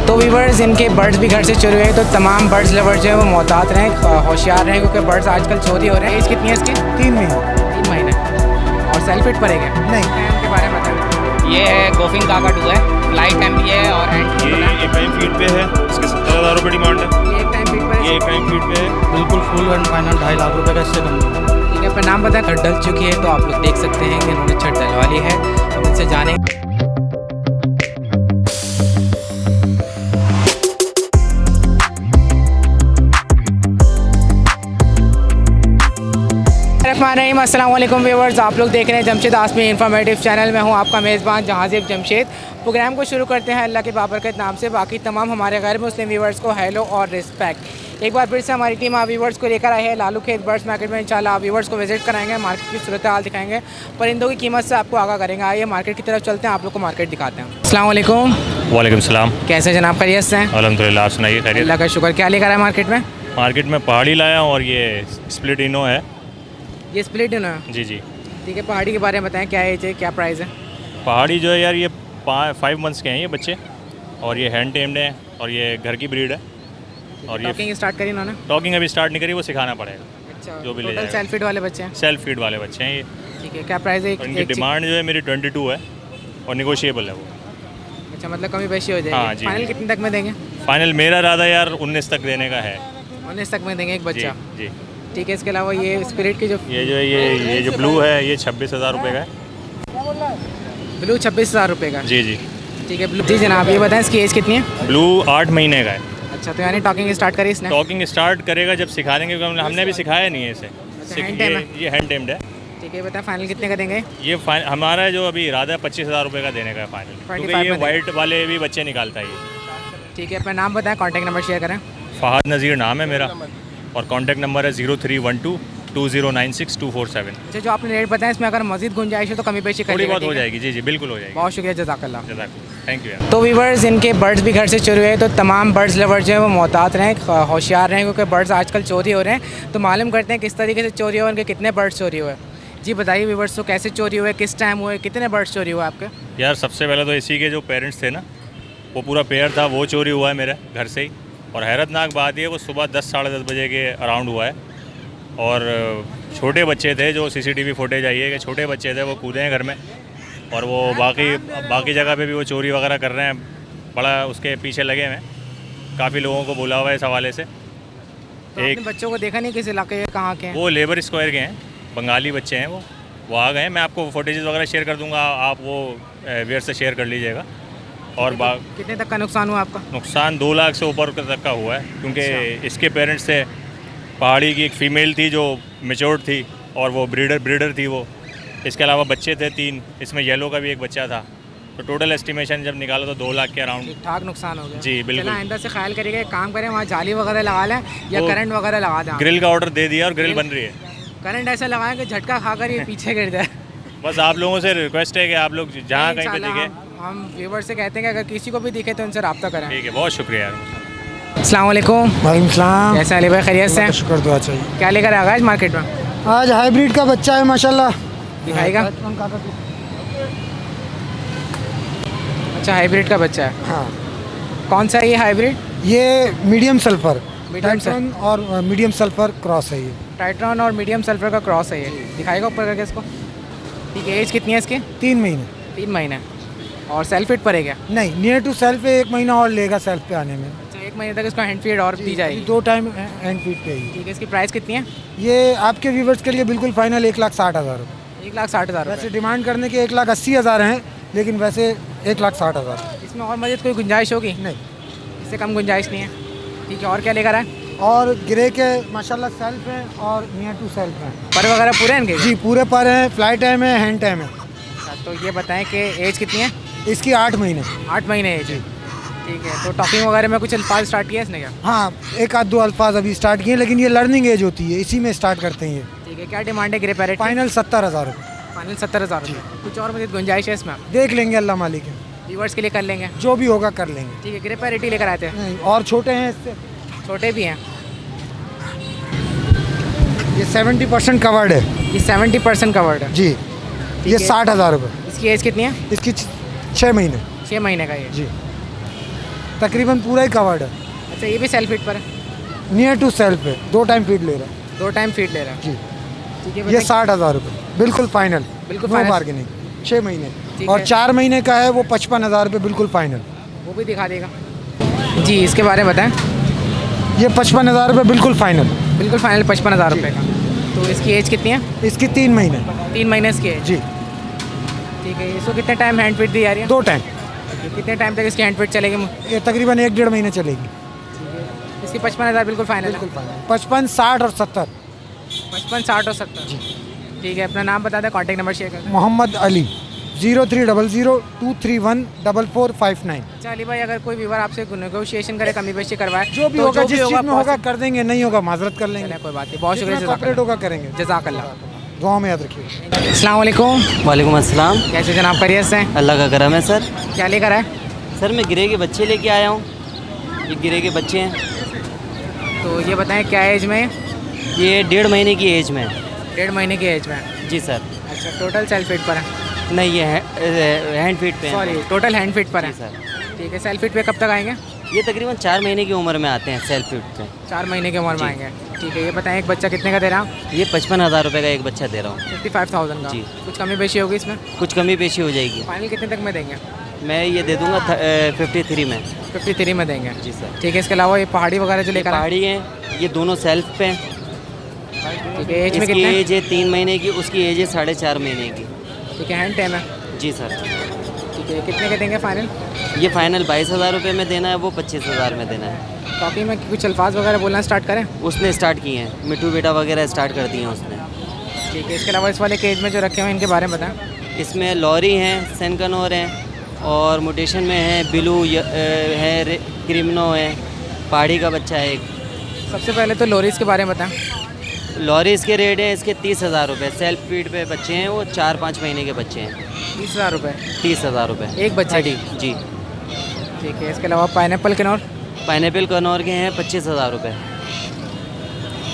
तो वीवर्स इनके बर्ड्स भी घर से चोरी हुए, तो तमाम बर्ड्स लवर्स जो है वो मोहतात रहें, होशियार रहें, क्योंकि बर्ड्स आजकल चोरी हो रहे हैं। एज कितनी है इसकी? 3 महीने। 3 महीने। और सेल्फ फिट पड़ेगा? नहीं। टाइम के बारे में बताएं। ये है गोफिंग काकाटू है, फ्लाइट टाइम भी है और हैंड ये एक टाइम फीड पे है, इसके 70,000 रुपये डिमांड है। ये एक टाइम फिट पर ये एक टाइम फीड पे है। बिल्कुल फुल एंड फाइनल 2.5 लाख रुपए का इससे कम नहीं। ठीक है, अपना नाम बताएं। छत डल चुकी है, तो आप लोग देख सकते हैं कि इन्होंने छत डलवाली है। हम इनसे जाने अस्सलाम वालेकुम व्यूअर्स, आप लोग देख रहे हैं जमशेद आसमी इंफॉर्मेटिव चैनल में। हूं आपका मेज़बान जहाज़िब जमशेद। प्रोग्राम को शुरू करते हैं अल्लाह के बाबरकत नाम से। बाकी तमाम हमारे गैर मुस्लिम व्यूअर्स को हेलो और रिस्पेक्ट। एक बार फिर से हमारी टीम आप व्यूअर्स को लेकर आई है लालू खेत बर्ड्स मार्केट में। इंशाल्लाह आप व्यूअर्स को विजिट कराएंगे, मार्केट की सूरत हाल दिखाएंगे, परिंदों की कीमत से आपको आगाह करेंगे। आइए मार्केट की तरफ चलते हैं, आप लोग को मार्केट दिखाते हैं। अस्सलाम वालेकुम। वालेकुम सलाम। कैसे जनाब, खैरियत से हैं? अल्हम्दुलिल्लाह, आप सुनाइए खैरियत? अल्लाह का शुक्र। क्या लेकर आए मार्केट में? मार्केट में पहाड़ी लाया हूँ और ये स्प्लिट इनो है। ये स्प्लिट है ना? जी जी। ठीक है, पहाड़ी के बारे में बताएं, क्या एज है, क्या प्राइस है? पहाड़ी जो है यार, ये 5 मंथ्स के हैं ये बच्चे, और ये हैंड टेम्ड हैं, और ये घर की ब्रीड है। और ये टॉकिंग स्टार्ट करी उन्होंने? टॉकिंग अभी स्टार्ट नहीं करी, वो सिखाना पड़ेगा। अच्छा, जो भी ले टोटल जाएगा। सेल्फ फीड वाले बच्चे हैं? सेल्फ फीड वाले बच्चे हैं ये। ठीक है, क्या प्राइस है? और इनकी डिमांड जो है मेरी 22 है और निगोशिएबल है वो। अच्छा, मतलब कमी बेशी हो जाएगी। हाँ जी। फाइनल कितने तक में देंगे? फाइनल मेरा इरादा यार 19 तक देने का है। 19 तक में देंगे एक जी बच्चा? जी। ठीक है, इसके अलावा ये स्पिरिट की जो ये जो ये जो ब्लू है, ये 26,000 रुपये का है। ब्लू 26,000 रुपये का? जी जी। ठीक है ब्लू। जी जनाब, ये बताएं इसकी एज कितनी है? ब्लू 8 महीने का है। अच्छा, तो यानी टॉकिंग स्टार्ट करी इसने? टॉकिंग स्टार्ट करेगा जब सिखा देंगे, क्योंकि हमने भी सिखाया नहीं है इसे। hand tamed है? ये हैंड टेम्ड है। ठीक है, बताएं फाइनल कितने का देंगे? ये हमारा जो अभी इरादा है 25,000 रुपये का देने का है फाइनल, 25 क्योंकि ये में वाइट वाले भी बच्चे निकालता है ये। ठीक है, अपना नाम बताएं, कॉन्टैक्ट नंबर शेयर करें। फ़हाद नज़ीर नाम है मेरा, और कॉन्टैक्ट नंबर है 03122096 अच्छा, जो आपने रेट बताया इसमें अगर मजीद गुंजाइश है तो कमी पेशी थोड़ी बहुत हो जाएगी। जी जी, बिल्कुल हो जाएगी। बहुत शुक्रिया, जज़ाकल्लाह। थैंक यू यार। तो वीवर्स इनके बर्ड्स भी घर से चोरी हुए, तो तमाम बर्ड्स लवर्स जो है वो मोहतात रहें, होशियार रहें, क्योंकि बर्ड्स आजकल चोरी हो रहे हैं। तो मालूम करते हैं किस तरीके से चोरी हुए, उनके कितने बर्ड्स चोरी हुए। जी बताइए वीवर्स, तो कैसे चोरी हुए, किस टाइम हुए, कितने बर्ड्स चोरी हुए आपके? यार सबसे पहले तो इसी के जो पेरेंट्स थे ना, वो पूरा पेयर था, वो चोरी हुआ है मेरे घर से ही। और हैरतनाक बात ये, वो सुबह 10 साढ़े 10 बजे के अराउंड हुआ है। और छोटे बच्चे थे, जो CCTV फुटेज आई है कि छोटे बच्चे थे, वो कूदे हैं घर में, और वो बाकी जगह पे भी वो चोरी वगैरह कर रहे हैं। बड़ा उसके पीछे लगे हुए हैं, काफ़ी लोगों को बुला हुआ है इस हवाले से। तो एक बच्चों को देखा नहीं किस इलाके के, कहाँ के हैं? वो लेबर स्क्वायर के हैं, बंगाली बच्चे हैं, वो आ गए हैं। मैं आपको फुटेज वगैरह शेयर कर दूंगा, आप वो वेयर से शेयर कर लीजिएगा। और कितने तक का नुकसान हुआ आपका? नुकसान 2 लाख से ऊपर तक का हुआ है, क्योंकि इसके पेरेंट्स थे, पहाड़ी की एक फ़ीमेल थी जो मेच्योर्ड थी, और वो ब्रीडर थी वो। इसके अलावा बच्चे थे 3, इसमें येलो का भी एक बच्चा था। तो टोटल एस्टिमेशन जब निकाला तो 2 लाख के अराउंड ठीक ठाक नुकसान हो गया। जी बिल्कुल। आइंदा से ख्याल करिएगा, एक काम करें, वहाँ जाली वगैरह लगा लें या करंट वगैरह लगा दें। ग्रिल का ऑर्डर दे दिया और ग्रिल बन रही है। करंट ऐसा लगाएं कि झटका खाकर ये पीछे गिर जाए। बस आप लोगों से रिक्वेस्ट है कि आप लोग जहाँ कहीं पे दिखे, हम व्यूवर से कहते हैं कि अगर किसी को भी दिखे तो उनसे रब्ता करें। ठीक है, बहुत शुक्रिया यार। अस्सलाम वालेकुम। वालेकुम सलाम। कैसे अली भाई, खैरियत से? शुक्र, दुआ चाहिए। क्या लेकर आया आज मार्केट में? आज हाइब्रिड का बच्चा है माशाल्लाह। दिखाएगा? अच्छा, हाइब्रिड का बच्चा है। हाँ। कौन सा है ये हाइब्रिड? ये मीडियम सल्फर, मीडियम टाइटन और मीडियम सल्फर क्रॉस है ये। टाइट्रॉन और मीडियम सल्फर का क्रॉस है ये। दिखाएगा ऊपर करके इसको? ठीक है, एज कितनी है इसकी? 3 महीने। 3 महीने। और सेल्फ फिट पड़ेगा? नहीं, नियर टू सेल्फ 1 महीना और लेगा सेल्फ पे आने में। अच्छा, 1 महीने तक इसको हैंड फीड और दी जाएगी? 2 टाइम हैंड फीड पे ही। ठीक है, इसकी प्राइस कितनी है? ये आपके व्यूवर्स के लिए बिल्कुल फाइनल 1,60,000 रुपये। 1,60,000। वैसे डिमांड करने के 1,80,000 हैं, लेकिन वैसे 1,60,000। इसमें और मज़ीद कोई गुंजाइश होगी? नहीं, इससे कम गुंजाइश नहीं है। ठीक है, और क्या लेकर आए? और ग्रे के माशाल्लाह सेल्फ हैं और नियर टू सेल्फ हैं। पर वगैरह पूरे हैं इनके? जी पूरे पर हैं, फ्लाई टाइम है, हैंड टाइम है। अच्छा, तो ये बताएं कि एज कितनी है? इसकी 8 महीने। 8 महीने एज है। ठीक है, तो टॉकिंग वगैरह में कुछ अल्फाज स्टार्ट किया इसने क्या? हाँ, 1-2 अल्फाज अभी स्टार्ट किए, लेकिन ये लर्निंग एज होती है, इसी में स्टार्ट करते हैं ये। ठीक है, क्या डिमांड है ग्रे पैरेट? फाइनल 70,000 रुपये। फाइनल 70,000 रुपये। कुछ और मज़ीद गुंजाइश है इसमें? देख लेंगे, अल्लाह मालिक है, व्यूवर्स के लिए कर लेंगे, जो भी होगा कर लेंगे। ठीक है। ग्रे पैरेट ही लेकर आते हैं? नहीं, और छोटे हैं इससे, छोटे भी हैं। ये 70% कवर्ड है। ये 70% कवर्ड है जी। ये 60,000 रुपये। इसकी एज कितनी है? इसकी 6 महीने। 6 महीने का ये। जी। तकरीबन पूरा ही कवर्ड है, अच्छा ये भी सेल्फ फिट पर है, नियर टू सेल्फ है, 2 टाइम फीड ले रहा है 2 टाइम फीड ले रहा है। जी। ठीक है, ये बताइए। 60,000 रुपये बिल्कुल फाइनल, बिल्कुल नो final। बार्गेनिंग, 6 महीने। ठीक और है। 4 महीने का है वो 55,000 रुपये बिल्कुल फाइनल। वो भी दिखा देगा जी, इसके बारे में बताएं। ये 55,000 रुपये बिल्कुल फाइनल। बिल्कुल फाइनल 55,000 रुपये का। तो इसकी एज कितनी है? इसकी 3 महीने 3 महीने इसकी एज। जी। ठीक है, इसको कितने टाइम हैंड फिट दी जा रही है? 2 टाइम, कितने टाइम तक इसकी हैंड फिट चलेगी? ये तकरीबन 1-1.5 महीने चलेगी। इसकी 55,000 बिल्कुल फाइनल है। 55, 60 और 70। 55, 60 और 70 जी। ठीक है, अपना नाम बता दें, कॉन्टैक्ट नंबर शेयर कर दें। मोहम्मद अली 0300-231-4459। अच्छा अली भाई, अगर कोई व्यूवर आपसे नेगोशिएशन करे, कमी बेशी करवाए, जो भी तो होगा, जिस चीज़ में होगा possible- कर देंगे, नहीं होगा माजरत कर लेंगे। चलें, कोई बात नहीं, बहुत शुक्रिया। कॉपरेट होगा करेंगे। जज़ाकल्लाह। दुआ में याद रखिए। अस्सलाम वालेकुम, वालेकुम अस्सलाम। कैसे जनाब, खैरियत से हैं? अल्लाह का करम है सर। क्या लेकर आए? सर मैं गिरे के बच्चे लेके आया हूँ। ये गिरे के बच्चे हैं, तो ये बताएं क्या एज में है? ये 1.5 महीने की एज में है। 1.5 महीने की एज में है। जी सर। अच्छा, टोटल सेल्फ फिट पर है? नहीं, ये हैंड फीट पे हैं। सॉरी, टोटल हैंड फिट पर जी है। सर। ठीक है, सेल्फ फिट पे कब तक आएंगे? ये तकरीबन 4 महीने की उम्र में आते हैं सेल्फ फीट पे। 4 महीने की उम्र में जी। आएंगे। ठीक है, ये बताएं एक बच्चा कितने का दे रहा हूँ? ये 55,000 रुपये का एक बच्चा दे रहा हूँ। 55,000 का। जी। कुछ कमी बेशी होगी इसमें? कुछ कमी पेशी हो जाएगी। फाइनल कितने तक में देंगे? मैं ये दे दूँगा 53 में। 53 में देंगे। जी सर। ठीक है, इसके अलावा ये पहाड़ी वगैरह जो ये लेकर आए, पहाड़ी हैं, ये दोनों सेल्फ पे हैं। ठीक है, एज में इसकी कितने? एज है 3 महीने की, उसकी एज है 4.5 महीने की। ठीक है, हैंड टाइम है। जी सर। ठीक है, कितने के देंगे फाइनल? ये फाइनल 22,000 रुपये में देना है, वो 25,000 में देना है। टॉकिंग में कुछ अल्फाज वगैरह बोलना स्टार्ट करें? उसने स्टार्ट किए हैं, मिट्टू बेटा वगैरह स्टार्ट कर दिए हैं उसने। ठीक है, इसके अलावा इस वाले केज में जो रखे हुए हैं इनके बारे में बताएं। इसमें लॉरी हैं, सेनकनोर हैं, और मोटेशन में है बिलू है, क्रिमिनो है, पहाड़ी का बच्चा है एक। सबसे पहले तो लोरीज के बारे में बताएं। लॉरीज के रेट हैं इसके 30,000 रुपये। सेल्फ फीड पे बच्चे हैं, वो 4-5 महीने के बच्चे हैं। 30,000 रुपये 30,000 रुपये एक बच्चे की? जी। ठीक है, इसके अलावा पाइनएप्पल कनौर? पाइनएप्पल कनौर के हैं 25,000 रुपये।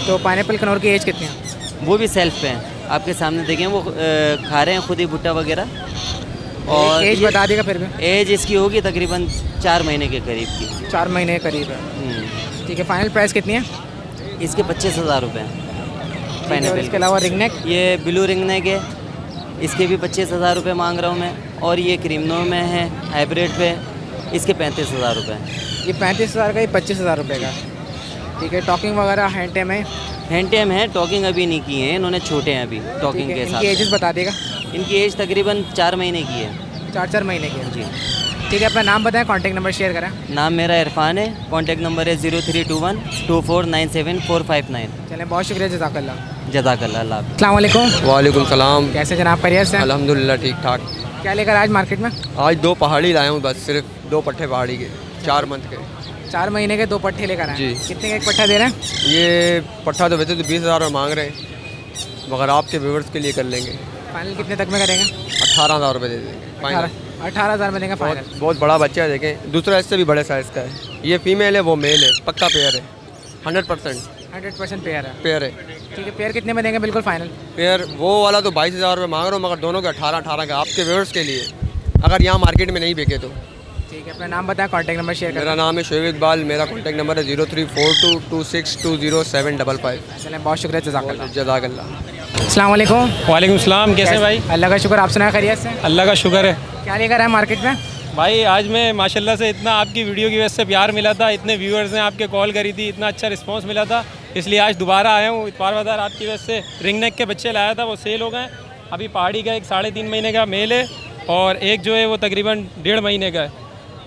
तो पाइनएप्पल कनौर की एज कितनी है? वो भी सेल्फ पे हैं, आपके सामने देखें, वो खा रहे हैं खुद ही भुट्टा वगैरह। और एज ये- बता देगा फिर भी। एज इसकी होगी तकरीबन 4 महीने के करीब की। 4 महीने के करीब है। ठीक है, फाइनल प्राइस कितनी है? इसके 25,000 रुपये हैं। ठीक है, और पाइनएप्पल इसके अलावा रिंगनेक? ये ब्लू रिंग नेक है, इसके भी 25,000 रुपये मांग रहा हूँ मैं। और ये क्रीमनो में है हाइब्रिड पे, इसके 35,000 रुपये। ये 35,000 का, ये 25,000 रुपये का। ठीक है, टॉकिंग वगैरह हैंड टाइम है? हैंड टेम है, टॉकिंग अभी नहीं की है इन्होंने, छोटे हैं अभी ठीक टॉकिंग है, के इनकी साथ। एजेस बता देगा। इनकी एज तकरीबन 4 महीने की है। 4 महीने की है। जी। ठीक है, अपना नाम बताएं, कॉन्टैक्ट नंबर शेयर करें। नाम मेरा इरफान है, कॉन्टैक्ट नंबर है 03212497 चलें, बहुत शुक्रिया, जज़ाकल्लाह। जज़ाकल्लाह। अल्लाह हाफ़िज़। अस्सलाम वालेकुम, वालेकुम सलाम। कैसे जनाब, खैरियत से हैं? अल्हम्दुलिल्लाह ठीक ठाक। क्या लेकर आज मार्केट में? आज 2 पहाड़ी लाया हूँ, बस सिर्फ 2 पट्ठे पहाड़ी के, 4 मंथ के। 4 महीने के 2 पट्ठे लेकर आए। जी। कितने का एक पट्ठा दे रहे हैं? ये पट्ठा तो वैसे तो 20,000 में मांग रहे हैं, मगर आपके व्यूवर्स के लिए कर लेंगे। फाइनल कितने तक में करेंगे? 18,000 रुपये दे देंगे फाइनल। 18,000 में देंगे फाइनल। बहुत बड़ा बच्चा है, देखें। दूसरा इससे भी बड़े साइज़ का है। ये फीमेल है, वो मेल है, पक्का पेयर है, 100% 100% पेयर है। पेयर है। ठीक है, पेयर कितने में देंगे बिल्कुल फाइनल? पेयर वो वाला तो 22,000 रुपये मांग रहा हूँ, मगर दोनों के 18 का आपके व्यूवर्स के लिए, अगर यहाँ मार्केट में नहीं बिके तो। ठीक है, अपना नाम बताएं, कॉन्टैक्ट नंबर शेयर मेरा करें। नाम है शोएब इकबाल, मेरा कॉन्टैक्ट नंबर है 0342262075। चलें, बहुत शुक्रिया, जज़ाकल्लाह। जज़ाकल्लाह। अस्सलाम वालेकुम। वालेकुम सलाम। कैसे भाई? अल्लाह का शुक्र, आप सुनाए खैरियत से? अल्लाह का शुक्र है क्या लेकर आए मार्केट में? भाई। आज मैं माशाल्लाह से इतना आपकी वीडियो की वजह से प्यार मिला था, इतने व्यूअर्स ने आपके कॉल करी थी, इतना अच्छा रिस्पांस मिला था, इसलिए आज दोबारा आया हूँ। इतवार बाजार आपकी वजह से रिंग नेक के बच्चे लाया था, वो सेल हो गए। अभी पहाड़ी का एक 3.5 महीने का मेल है, और एक जो है वो तकरीबन 1.5 महीने का है,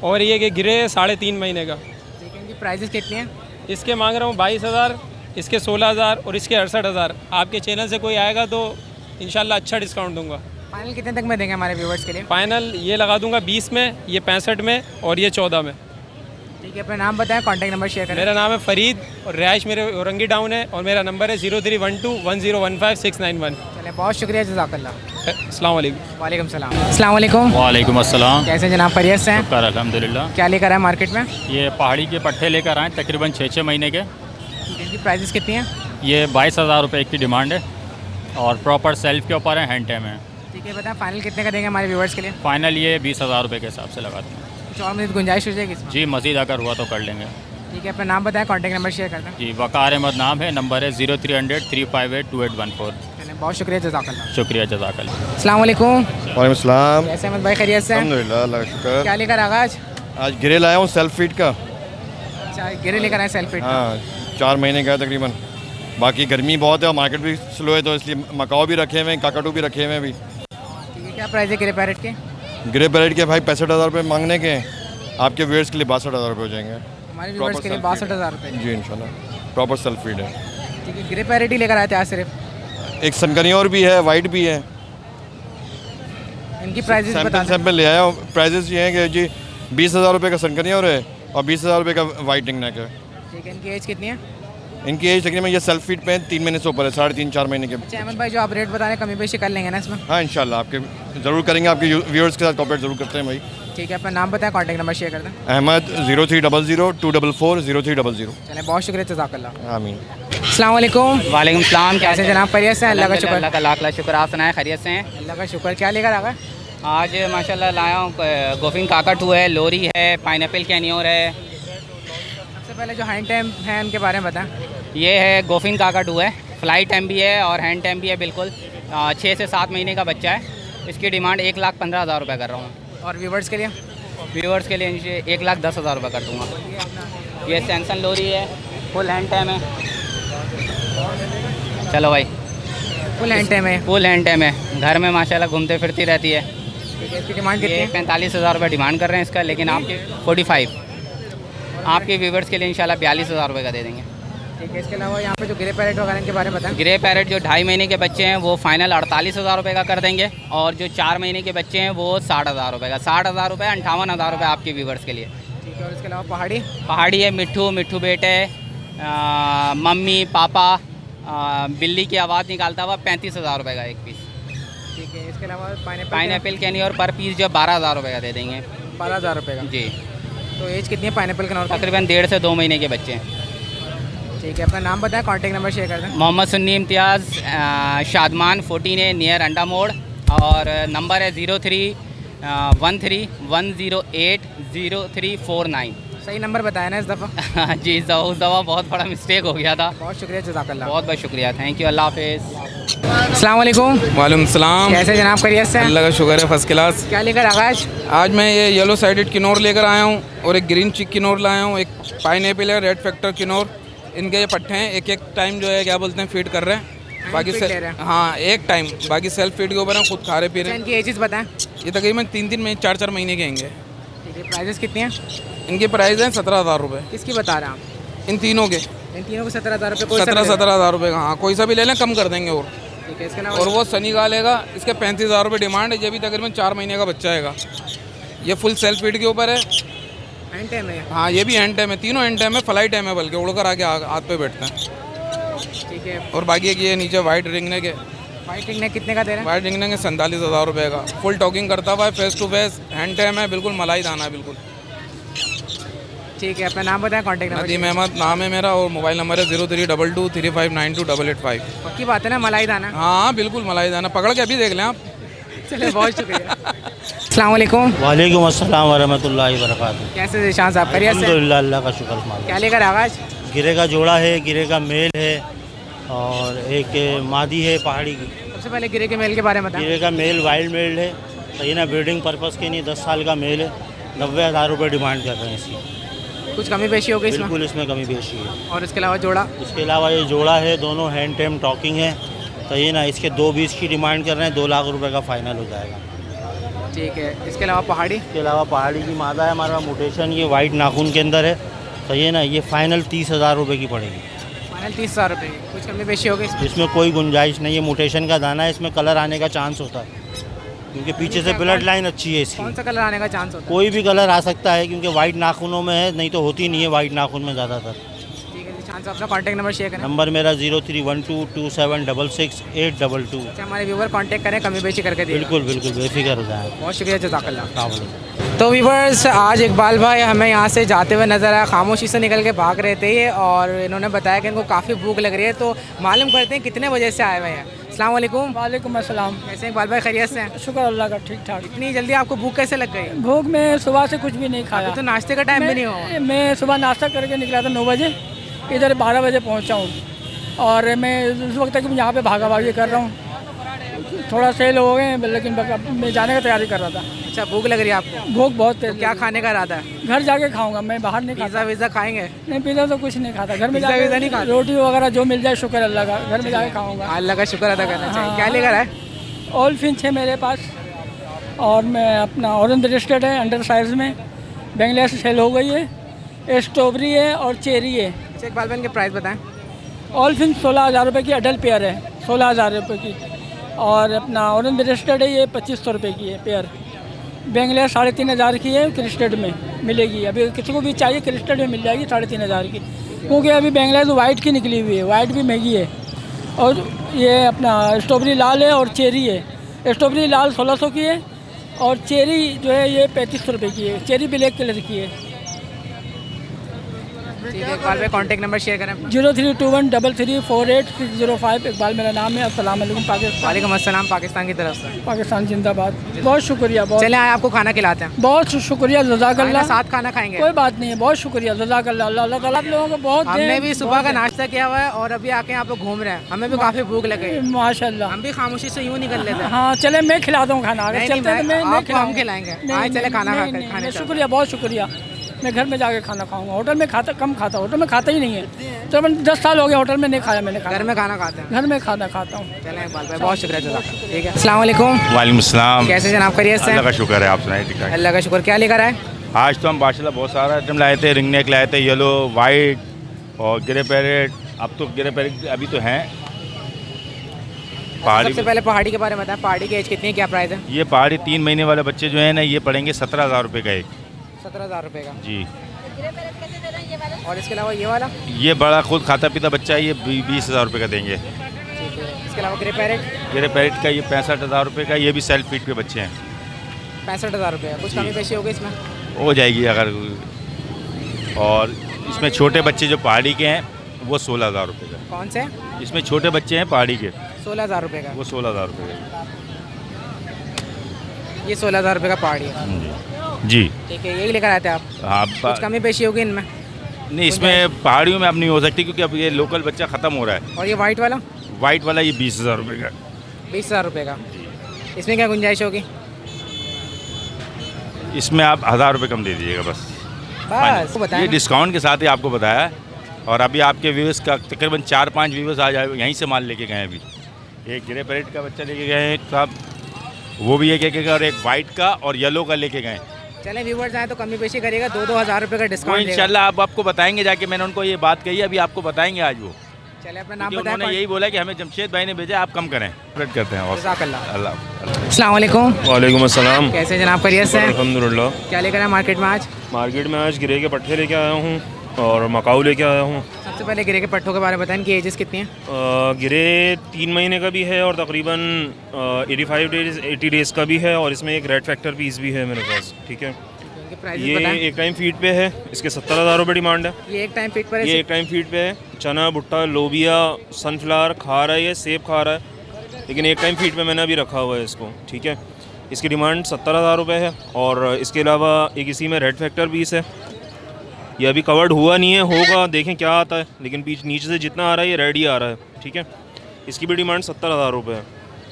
और ये कि गिरे 3.5 महीने का। ठीक है, इनकी प्राइजेस कितनी हैं? इसके मांग रहा हूँ 22,000, इसके 16,000 और इसके 68,000। आपके चैनल से कोई आएगा तो इंशाल्लाह अच्छा डिस्काउंट दूंगा। फाइनल कितने तक में देंगे हमारे व्यूवर्स के लिए? फाइनल ये लगा दूंगा 20 में, ये 65 में, और ये 14 में। ठीक है, अपना नाम बताएं, कॉन्टैक्ट नंबर शेयर करें। मेरा नाम है फरीद और रिहाइश मेरे औरंगी टाउन है, और मेरा नंबर है 03121015 चलें, बहुत शुक्रिया, जज़ाकल्लाह। अस्सलाम वालेकुम। वालेकुम सलाम। अस्सलाम वालेकुम, वालेकुम अस्सलाम। कैसे जनाब, खैरियत से हैं? शुक्र अल्हम्दुलिल्लाह। क्या लेकर आए मार्केट में? ये पहाड़ी के पट्ठे लेकर आए, तकरीबन 6 महीने के। ठीक है, इनकी प्राइजेस कितनी हैं? ये 22,000 रुपये की डिमांड है, और प्रॉपर सेल्फ के ऊपर है, हैंड टाइम है। ठीक है, बताएं फाइनल कितने का देंगे हमारे व्यूवर्स के लिए? फाइनल ये 20,000 रुपये के हिसाब से लगा दूँगा। कुछ और मज़ीद गुंजाइश हो जाएगी इसमें? जी मज़ीद अगर हुआ तो कर लेंगे। ठीक है, अपना नाम बताएं, कॉन्टैक्ट नंबर शेयर कर दें। जी वक़ार अहमद नाम है, नंबर है 0300 358 2814। चलें, बहुत शुक्रिया, जज़ाकल्लाह। शुक्रिया जज़ाकल्लाह। अस्सलाम वालेकुम। वालेकुम सलाम। कैसे अहमद भाई, खैरियत से हैं? अल्हम्दुलिल्लाह, अल्लाह का शुक्र। क्या लेकर आगा आज? आज गिरे लाया हूँ सेल्फ फीड का। अच्छा, गिरे लेकर आए सेल्फी? हाँ, 4 महीने का है तकरीबन। बाकी गर्मी बहुत है और मार्केट भी स्लो है, तो इसलिए मकाओ भी रखे हुए हैं, काकाटू भी रखे हुए हैं अभी। ठीक है, क्या प्राइस है गिरे पैरेट के? गिरे पैरेट के भाई 65,000 रुपये मांगने के हैं। आपके व्यूअर्स के लिए 62,000 रुपये हो जाएंगे। हमारे व्यूअर्स के लिए 62,000 रुपये। जी इंशाल्लाह, प्रॉपर सेल्फ फीड है। ठीक है, गिरे पैरेट ही लेकर आए थे आज सिर्फ? एक सनकनियोर भी है, वाइट भी है। इनकी प्राइजेस बता दें। सैम्पल ले आया हूँ। प्राइजेस ये हैं कि जी 20,000 रुपये का सनकनियोर है और 20,000 रुपये का वाइट रिंग नेक है। ठीक है, इनकी एज कितनी है? इनकी एज तकरीबन ये सेल्फ फीड पे है, 3 महीने से ऊपर है, 3.5-4 महीने के। अच्छा अहमद भाई, जो आप रेट बता रहे हैं कमी पेशी कर लेंगे ना इसमें? हाँ इंशाल्लाह, आपके ज़रूर करेंगे, आपके व्यूअर्स के साथ कॉपरेट ज़रूर करते हैं भाई। ठीक है, अपना नाम बताएं, कॉन्टैक्ट नंबर शेयर कर दें। अहमद 0300 244 0300। चलें, बहुत शुक्रिया, जज़ाकल्लाह। आमीन। अस्सलाम वालेकुम। वालेकुम सलाम। कैसे जनाब, खैरियत से हैं? अल्लाह का शुक्र। अल्लाह का लाख लाख शुक्र। आप सुनाएं, खैरियत से हैं? अल्लाह का शुक्र। क्या लेकर आगा? आज माशाल्लाह लाया हूँ गोफिन काकाटू है, लोरी है, पाइनएप्पल कैनियोर है। सबसे पहले जो हैंड टाइम है उनके बारे में बताएं। ये है गोफिन काकाटू है, फ्लाई टाइम भी है और हैंड टाइम भी है बिल्कुल। 6 से 7 महीने का बच्चा है। इसकी डिमांड 1,15,000 रुपये कर रहा हूँ। और व्यूवर्स के लिए? व्यूअर्स के लिए 1,10,000 रुपये कर दूँगा। ये सैमसंग लोरी है, फुल हैंड टाइम है। चलो भाई, फुल हैंड टाइम है? फुल हैंड टाइम है, घर में माशाल्लाह घूमते फिरती रहती है। ठीक है, इसकी डिमांड कितनी ये है? 45,000 रुपये डिमांड कर रहे हैं इसका, लेकिन आपके 45 आपके व्यूवर्स के लिए इंशाल्लाह 42,000 रुपये का दे देंगे। ठीक है, इसके अलावा यहाँ पे जो ग्रे पैरेट वगैरह इनके बारे में बताएं। ग्रे पैरेट जो 2.5 महीने के बच्चे हैं वो फाइनल 48,000 रुपये का कर देंगे, और जो 4 महीने के बच्चे हैं वो 60,000 रुपये का। 60,000 रुपये, 58,000 रुपये आपके व्यूवर्स के लिए। ठीक है, और इसके अलावा पहाड़ी? पहाड़ी है, मिट्ठू बेटे, मम्मी पापा, बिल्ली की आवाज़ निकालता हुआ, 35,000 रुपये का एक पीस। ठीक है, इसके अलावा पाइनएप्पल कैनियोर पर पीस जो 12,000 रुपये का दे देंगे। 12,000 रुपये का? जी। तो एज कितनी है पाइनएप्पल कैनियोर? तकरीबन 1.5 से 2 महीने के बच्चे हैं। ठीक है, अपना नाम बताएं, कॉन्टैक्ट नंबर शेयर कर दें। मोहम्मद सुन्नी इम्तियाज़, शादमान 14A नियर अंडा मोड़, और नंबर है 0313 सही नंबर बताया ना इस दफ़ा? जी, उस दफ़ा बहुत बड़ा मिस्टेक हो गया था। बहुत शुक्रिया, जज़ाकल्लाह। बहुत बहुत शुक्रिया, थैंक यू, अल्लाह हाफिज़। अस्सलाम वालेकुम। वालेकुम सलाम। कैसे जनाब, खैरियत से हैं? अल्लाह का शुक्र है, फर्स्ट क्लास। क्या लेकर आगा आज? आज मैं ये येलो साइडेड किनोर लेकर आया हूँ और एक ग्रीन चिक किनोर लाया हूँ, एक पाइनएप्पल है, रेड फैक्टर किनोर। इनके ये पट्टे हैं, एक टाइम जो है क्या बोलते हैं फीड कर रहे हैं। बाकी फीड ले रहे हैं? हाँ, एक टाइम, बाकी सेल्फ फीड के ऊपर हम खुद खा रहे पी रहे हैं। इनकी एजेस बताएं। ये तकरीबन 3-3 महीने 4-4 महीने के होंगे। ठीक है, प्राइजेस कितनी हैं? इनके प्राइस हैं 17,000 रुपये। किसकी बता रहे हैं आप? इन तीनों के इन तीनों को 17,000 रुपये? 17,000 रुपये का। हाँ, कोई सा भी ले लें, कम कर देंगे। और ठीक है, इसके अलावा? और वो सनी का लेगा, इसके 35,000 रुपये डिमांड है। ये भी तकरीबन 4 महीने का बच्चा है। ये फुल सेल्फ फीड के ऊपर है। हैंड टाइम है? हाँ, ये भी हैंड टाइम है, तीनों हैंड टाइम है, फ्लाई टाइम है, बल्कि उड़कर आके हाथ पे बैठते हैं। ठीक है, और बाकी एक ये नीचे वाइट रिंगने के, वाइट रिंग नेक कितने का दे रहे हैं? वाइट रिंगने के 47,000 रुपये का। फुल टॉकिंग करता हुआ है, face to face, hand time है, बिल्कुल मलाई दाना है बिल्कुल। ठीक है, अपना नाम बताएं, कॉन्टैक्ट नंबर? नदीम अहमद नाम है मेरा, और मोबाइल नंबर है 0322 3592 885। पक्की बात है ना, मलाई दाना? हाँ बिल्कुल मलाई दाना, पकड़ के अभी देख लें आप। चलिए, बहुत शुक्रिया। अस्सलाम वालेकुम। वालेकुम अस्सलाम वरहमतुल्लाहि वबरकातुहू। कैसे जिशान साहब, खैरियत से? अल्हम्दुलिल्लाह, अल्लाह का शुक्र मालिक। क्या लेकर आगा आज? गिरे का जोड़ा है, गिरे का मेल है, और एक मादी है पहाड़ी की। सबसे पहले गिरे के मेल के बारे में बताएं। गिरे का मेल वाइल्ड मेल है, सही ना, ब्रीडिंग पर्पज़ के लिए 10 साल का मेल है। 90,000 रुपये डिमांड कर रहे हैं इसकी। कुछ कमी पेशी होगी इसमें? बिल्कुल, इसमें कमी पेशी है। और इसके अलावा जोड़ा? इसके अलावा ये जोड़ा है, दोनों हैंड टाइम टॉकिंग है, सही ना। इसके 2.20 की डिमांड कर रहे हैं, 2 लाख रुपये का फाइनल हो जाएगा। ठीक है, इसके अलावा पहाड़ी? इसके अलावा पहाड़ी की मादा है हमारा, म्यूटेशन, ये वाइट नाखून के अंदर है, सही है ना। ये फाइनल 30,000 रुपये की पड़ेगी। फाइनल 30,000 रुपये की। कुछ कमी पेशी होगी इसमें? इसमें कोई गुंजाइश नहीं है, म्यूटेशन का दाना है, इसमें कलर आने का चांस होता है, क्योंकि पीछे से ब्लड लाइन अच्छी है इसकी। कौन सा कलर आने का चांस होता है? कोई भी कलर आ सकता है, क्योंकि वाइट नाखूनों में है, नहीं तो होती नहीं है वाइट नाखून में ज़्यादातर। ठीक है, चांस अपना कॉन्टैक्ट नंबर शेयर करें। नंबर मेरा 0312 2766 822। अच्छा, हमारे व्यूवर कांटेक्ट करें, कमी पेशी करके दिए। बिल्कुल बिल्कुल, बेफिक्र हो जाए। बहुत शुक्रिया, जज़ाकल्लाह। अस्सलाम। तो व्यूवर्स, आज इकबाल भाई हमें यहाँ से जाते हुए नज़र आया, खामोशी से निकल के भाग रहे थे ये, और इन्होंने बताया कि इनको काफ़ी भूख लग रही है। तो मालूम करते हैं कितने बजे से आए हुए हैं। अस्सलाम वालेकुम। वालेकुम अस्सलाम। कैसे हैं इकबाल भाई, खैरियत से हैं? शुक्र अल्लाह का, ठीक ठाक। इतनी जल्दी आपको भूख कैसे लग गई? भूख में सुबह से कुछ भी नहीं खाया। अभी तो नाश्ते का टाइम भी नहीं हुआ। मैं सुबह नाश्ता करके निकला था 9 बजे, इधर 12 बजे पहुंचा हूँ और मैं उस वक्त तक यहाँ पे भागा भागी कर रहा हूँ। थोड़ा सेल हो गए लेकिन मैं जाने का तैयारी कर रहा था। अच्छा, भूख लग रही है आपको? भूख बहुत तेज। तो क्या खाने का इरादा है? घर जाके खाऊंगा, मैं बाहर नहीं खाता। पिज़्ज़ा विज़्ज़ा खाएंगे? नहीं, पिज़्ज़ा तो कुछ नहीं खाता। घर में पिज़्ज़ा विज़्ज़ा नहीं खाता? रोटी वगैरह जो मिल जाए शुक्र अल्लाह का, घर में जाके खाऊंगा। अल्लाह का शुक्र अदा करना चाहिए। क्या लेकर आए? ऑल फिंच है मेरे पास और मैं अपना ऑरेंज रेस्टेड है अंडर साइज़ में, बांग्लादेश सेल हो गई है। स्ट्रॉबेरी है और चेरी है। अच्छा इकबाल भाई, इनके प्राइस बताएं। ऑल फिंच 16,000 रुपये की अडल्ट पेयर है, 16,000 रुपये की। और अपना ऑरेंज रेस्टेड है, ये 2500 रुपये की है पेयर। बांग्लादेश 3,500 की है, क्रिस्टेड में मिलेगी। अभी किसी को भी चाहिए क्रिस्टेड में मिल जाएगी 3,500 की, क्योंकि अभी बांग्लादेश वाइट की निकली हुई है, वाइट भी महंगी है। और ये अपना स्ट्रॉबेरी लाल है और चेरी है। स्ट्रॉबेरी लाल 1600 की है और चेरी जो है ये 3500 रुपये की है। चेरी ब्लैक कलर की है। ठीक है इकबाल भाई, कॉन्टैक्ट नंबर शेयर करें। 032133480605। इकबाल मेरा नाम है। अस्सलाम वालेकुम पाकिस्तान। वालेकुम अस्सलाम, पाकिस्तान की तरफ से। पाकिस्तान जिंदाबाद। बहुत शुक्रिया। बहुत चले आए, आपको खाना खिलाते हैं। बहुत शुक्रिया, जज़ाकल्लाह। साथ खाना खाएंगे? कोई बात नहीं है, बहुत शुक्रिया, जज़ाकल्लाह। अल्लाह ताला आप लोगों को बहुत। हमने भी सुबह का नाश्ता किया हुआ है और अभी आके यहाँ पे घूम रहे हैं। हमें भी काफ़ी भूख लगी है माशाल्लाह। हम भी खामोशी से यूँ निकल लेते हैं। हाँ चले, मैं खिलाता हूँ खाना। नहीं, चलते नहीं, मैं आपको हम खिलाएंगे। आए चले खाना खाने। शुक्रिया, बहुत शुक्रिया। मैं घर में जाके खाना खाऊंगा। होटल में कम खाता, होटल में खाता ही नहीं है। तो मैं 10 साल हो गए होटल में नहीं खाया। मैंने घर में खाना खाते हैं। घर में खाना खाता हूँ। चलें इकबाल भाई, बहुत शुक्रिया जज़ाकल्लाह। ठीक है, अस्सलाम वालेकुम। वालेकुम सलाम। कैसे जनाब, खैरियत से? अल्लाह का शुक्र है, आप सुनाइए ठीक ठाक? अल्लाह का शुक्र। क्या लेकर आए? आज तो हम माशाल्लाह बहुत सारा आइटम लाए थे। रिंग नेक लाए थे, येलो, वाइट और ग्रे पैरेट। अब तो ग्रे पैरेट अभी तो हैं। पहाड़ी सबसे पहले पहाड़ी के बारे में बताएं। पहाड़ी की एज कितनी है, क्या प्राइस है? ये पहाड़ी 3 महीने वाले बच्चे जो हैं ना, ये पड़ेंगे 17,000 रुपये का एक। 17,000 रुपये का जी। और इसके अलावा ये वाला? ये बड़ा खुद खाता पीता बच्चा है, ये 20,000 रुपये का देंगे। ठीक है। इसके अलावा ग्रे पैरेट? ग्रे पैरेट का ये 65,000 रुपये का। ये भी सेल्फ फीड के बच्चे हैं। 65,000 रुपये। कुछ कमी पेशी होगी इसमें? हो जाएगी अगर। और इसमें छोटे बच्चे जो पहाड़ी के हैं वो 16,000 रुपये का। कौन से? इसमें छोटे बच्चे हैं पहाड़ी के, 16,000 रुपये का। वो 16,000 रुपये का। ये 16,000 रुपये का पहाड़ी है। जी ठीक है, यही लेकर आते हैं आप? हाँ। कुछ कमी पेशी होगी इनमें? नहीं, इसमें पहाड़ियों में अब नहीं हो सकती क्योंकि अब ये लोकल बच्चा ख़त्म हो रहा है। और ये वाइट वाला? वाइट वाला ये 20,000 रुपये का। 20,000 रुपये का। इसमें क्या गुंजाइश होगी? इसमें आप 1,000 रुपये कम दे दीजिएगा बस। बस बताएं। ये डिस्काउंट के साथ ही आपको बताया। और अभी आपके व्यूअर्स का तकरीबन 4-5 व्यूअर्स आ जाए, यहीं से माल लेके गए हैं। अभी एक ग्रे पैरेट का बच्चा लेके गए हैं साहब, वो भी एक और एक वाइट का और येलो का लेके गए। चले व्यूवर्स आए तो कमी पेशी करिएगा, 2-2 हज़ार रुपये का वो डिस्काउंट इंशाल्लाह आप आपको बताएंगे जाके। मैंने उनको ये बात कही, अभी आपको बताएंगे आज वो। चले अपना नाम उन्होंने बताएं। यही बोला कि हमें जमशेद भाई ने भेजा, आप कम करें। करते हैं। जज़ाकल्लाह। अल्लाह। अस्सलाम वालेकुम। वालेकुम अस्सलाम। कैसे जनाब, खैरियत से? अल्हम्दुलिल्लाह। क्या लेकर आए मार्केट में आज? मार्केट में आज गिरे के पट्टे लेके आया हूँ और मकाऊ लेके आया हूँ। सबसे पहले गिरे के पट्टों के बारे में बताएं, इनकी एजेस कितनी हैं? गिरे 3 महीने का भी है और तकरीबन 85 डेज़ 80 डेज़ का भी है। और इसमें एक रेड फैक्टर पीस भी है मेरे पास। ठीक है, ये एक टाइम फीड पे है। इसके 17,000 रुपये डिमांड है। ये एक टाइम फीड पर है? ये एक टाइम फीड पे है। चना, भुट्टा, लोबिया, सनफ्लावर खा रहा है, ये सेब खा रहा है, लेकिन एक टाइम फीड पे मैंने अभी रखा हुआ है इसको। ठीक है, इसकी डिमांड 17,000 रुपये है। और इसके अलावा एक इसी में रेड फैक्टर पीस है। ये अभी कवर्ड हुआ नहीं है, होगा, देखें क्या आता है। लेकिन बीच नीचे से जितना आ रहा है ये रेड ही आ रहा है। ठीक है, इसकी भी डिमांड 17,000 रुपये है।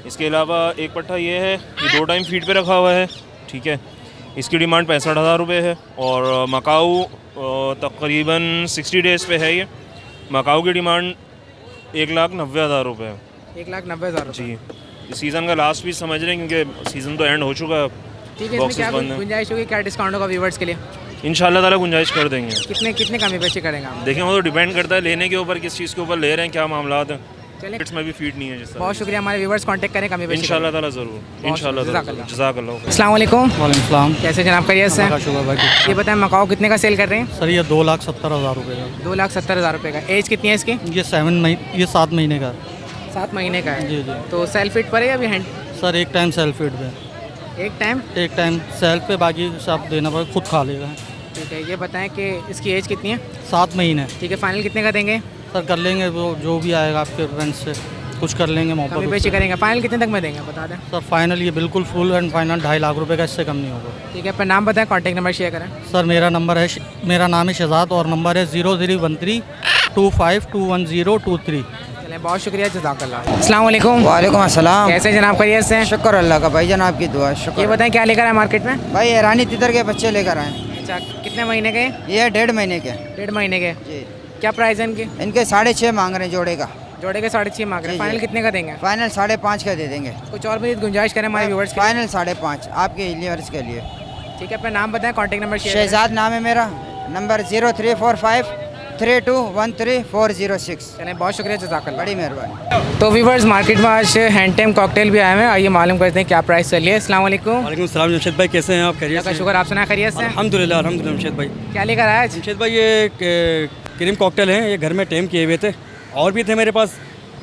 इसके अलावा एक पट्टा ये है, ये 2 टाइम फीड पे रखा हुआ है। ठीक है, इसकी डिमांड 65,000 रुपये है। और मकाऊ तकरीबन 60 डेज़ पे है। ये मकाऊ की डिमांड 1,90,000 रुपये है। 1,90,000 जी। इस सीज़न का लास्ट पीस समझ रहे हैं क्योंकि सीज़न तो एंड हो चुका है। ठीक है, इसमें क्या गुंजाइश होगी, क्या डिस्काउंट होगा व्यूवर्स के लिए? इंशाल्लाह ताला गुंजाइश कर देंगे। कितने कमी पेशी करेंगे आप? देखें, वो तो डिपेंड करता है लेने के ऊपर, किस चीज़ के ऊपर ले रहे हैं, क्या मामला है। चलिए, इसमें भी फीड नहीं है। जिस बहुत शुक्रिया, हमारे व्यूवर्स कांटेक्ट करें, कमी पेशी इंशाल्लाह ताला ज़रूर। इंशाल्लाह ताला जज़ाकल्लाह। अस्सलाम वालेकुम। वालेकुम सलाम। कैसे जनाब, खैरियत से? शुक्र भाई। ये बताएं मकाऊ कितने का सेल कर रहे हैं? सर ये 2,70,000 रुपये का। 2,70,000 रुपये का। एज कितनी है इसकी? ये 7 महीने का। 7 महीने का है। जी जी। तो सेल्फ फीड पर है या अभी हैंड? सर एक टाइम सेल्फ फीड पे। एक टाइम सेल्फ पे, बाकी सब देना पड़ेगा, खुद खा लेगा। ठीक है, ये बताएं कि इसकी एज कितनी है? 7 महीने। ठीक है, फाइनल कितने का देंगे? सर कर लेंगे वो जो भी आएगा आपके रेंज से। कुछ कर लेंगे कमी मोहब्बत बेशी करेंगे। फाइनल कितने तक में देंगे बता दें। सर फाइनल ये बिल्कुल फुल एंड फाइनल 2.5 लाख रुपए का, इससे कम नहीं होगा। ठीक है, अपना नाम बताएं, कॉन्टैक्ट नंबर शेयर करें। सर मेरा नाम है शहजाद और नंबर है 031325211023। चलें, बहुत शुक्रिया, जज़ाकल्लाह। अस्सलाम वालेकुम। वालेकुम अस्सलाम। कैसे जनाब, खैरियत से? शुक्र अल्लाह का भाई, जनाब की दुआ। शुक्र। ये बताएं क्या लेकर आए मार्केट में? भाई ईरानी तितर के बच्चे लेकर आए। अच्छा, कितने महीने के? ये 1.5 महीने के। 1.5 महीने के जी। क्या प्राइस है इनके? इनके 6.5 मांग रहे हैं जोड़े का। जोड़े के 6.5 मांग रहे हैं। फाइनल कितने का देंगे? फाइनल 5.5 का दे देंगे। कुछ और भी गुंजाइश करें हमारे व्यूवर्स के? फाइनल 5.5 आपके व्यूवर्स के लिए। ठीक है, अपना नाम बताएं, कॉन्टैक्ट नंबर शेयर करें। शहजाद नाम है मेरा, नंबर 034532130406। चलें, बहुत शुक्रिया, जज़ाकल्लाह, बड़ी मेहरबानी। तो व्यूवर्स, मार्केट में आज हैंड टाइम कॉकटेल भी आए हैं, आइए मालूम करते हैं क्या प्राइस चल रही है। अस्सलाम वालेकुम। वालेकुम सलाम जमशेद भाई, कैसे हैं आप? खैरियत से? शुक्र, आप सुना खैरियत से? अल्हम्दुलिल्लाह अल्हम्दुलिल्लाह जमशेद भाई। क्या लेकर आया आज? जमशेद भाई ये क्रीम कॉकटेल हैं, ये घर में टेम किए हुए थे, और भी थे मेरे पास,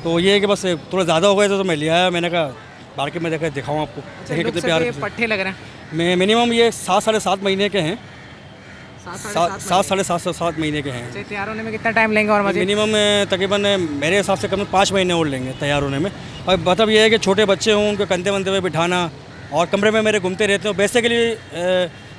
तो ये है कि बस थोड़ा ज़्यादा हो गए तो मैं लिया है। मैंने कहा मार्केट में देखा दिखाऊँ आपको, देखिए कितने प्यारे पट्टे लग रहे हैं। मैं मिनिमम ये 7-7.5 महीने के हैं। 7-7.5 महीने के हैं। तैयार होने में कितना टाइम लेंगे? और मज़ीद मिनिमम तकरीबन मेरे हिसाब से कम 5 महीने और लेंगे तैयार होने में। और मतलब ये है कि छोटे बच्चे हों, उनको कंधे वंधे पे बिठाना और कमरे में मेरे घूमते रहते हो। बेसिकली